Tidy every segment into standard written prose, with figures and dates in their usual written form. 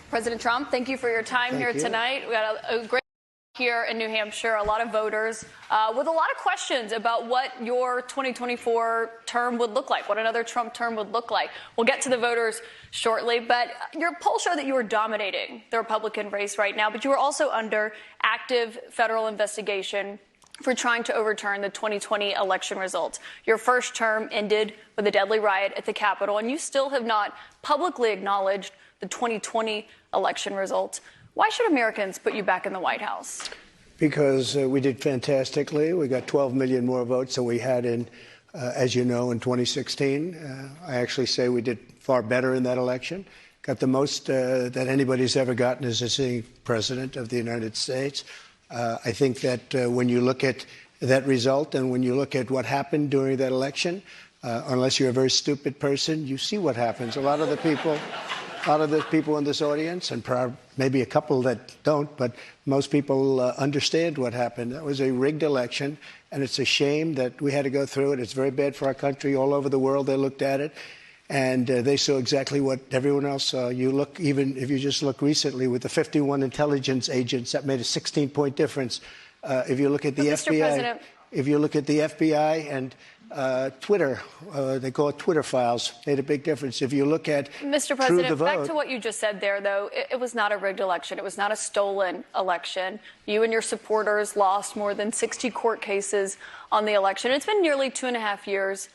President Trump, thank you for your time here tonight. We got a great here in New Hampshire, a lot of voters with a lot of questions about what your 2024 term would look like, what another Trump term would look like. We'll get to the voters shortly, but your polls show that you are dominating the Republican race right now, but you are also under active federal investigation for trying to overturn the 2020 election results. Your first term ended with a deadly riot at the Capitol, and you still have not publicly acknowledged the 2020 election results. Why should Americans put you back in the White House? Because we did fantastically. We got 12 million more votes than we had in, as you know, in 2016. I actually say we did far better in that election. Got the most that anybody's ever gotten as a sitting president of the United States. I think that when you look at that result and when you look at what happened during that election, unless you're a very stupid person, you see what happens. A lot of the people in this audience, and maybe a couple that don't, but most people understand what happened. That was a rigged election, and it's a shame that we had to go through it. It's very bad for our country. All over the world, they looked at it, and they saw exactly what everyone else saw. You look, even if you just look recently with the 51 intelligence agents, that made a 16-point difference. If you look at the FBI, if you look at the FBI and Twitter, they call it Twitter files, made a big difference. If you look at Mr. President, back to what you just said there, though, it was not a rigged election. It was not a stolen election. You and your supporters lost more than 60 court cases on the election. It's been nearly 2.5 years.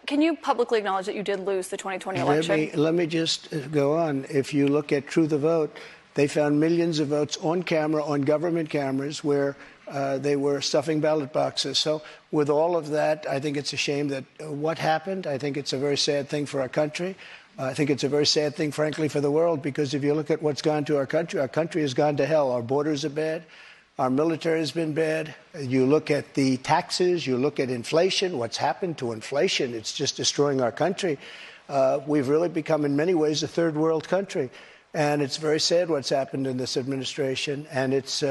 Can you publicly acknowledge that you did lose the 2020 election? Let me just go on. If you look at True the Vote, they found millions of votes on camera, on government cameras, where they were stuffing ballot boxes. So with all of that, I think it's a shame that what happened. I think it's a very sad thing for our country. I think it's a very sad thing, frankly, for the world, because if you look at what's gone to our country has gone to hell. Our borders are bad. Our military has been bad. You look at the taxes, you look at inflation, what's happened to inflation. It's just destroying our country. We've really become, in many ways, a third world country. And it's very sad what's happened in this administration. And it's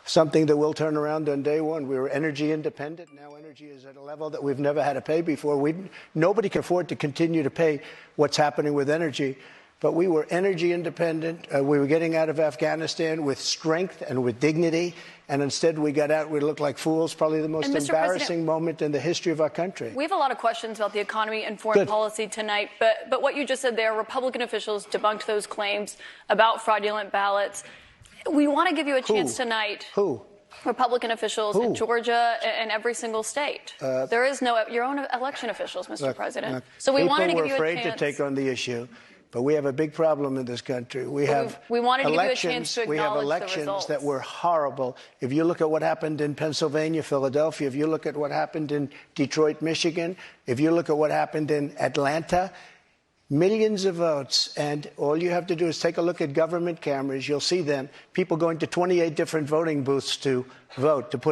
something that will turn around on day one. We were energy independent. Now energy is at a level that we've never had to pay before. Nobody can afford to continue to pay what's happening with energy. But we were energy independent. We were getting out of Afghanistan with strength and with dignity. And instead we got out, we looked like fools, probably the most embarrassing moment in the history of our country. We have a lot of questions about the economy and foreign policy tonight. But what you just said there, Republican officials debunked those claims about fraudulent ballots. We want to give you a chance tonight. Who? Republican officials in Georgia and every single state. There is no, your own election officials, Mr. President. So we wanted to give you a chance. People were afraid to take on the issue. But we have a big problem in this country. We wanted to give you a chance to acknowledge the results. We have elections that were horrible. If you look at what happened in Pennsylvania, Philadelphia, if you look at what happened in Detroit, Michigan, if you look at what happened in Atlanta, millions of votes. And all you have to do is take a look at government cameras. You'll see them. People going to 28 different voting booths to vote, to put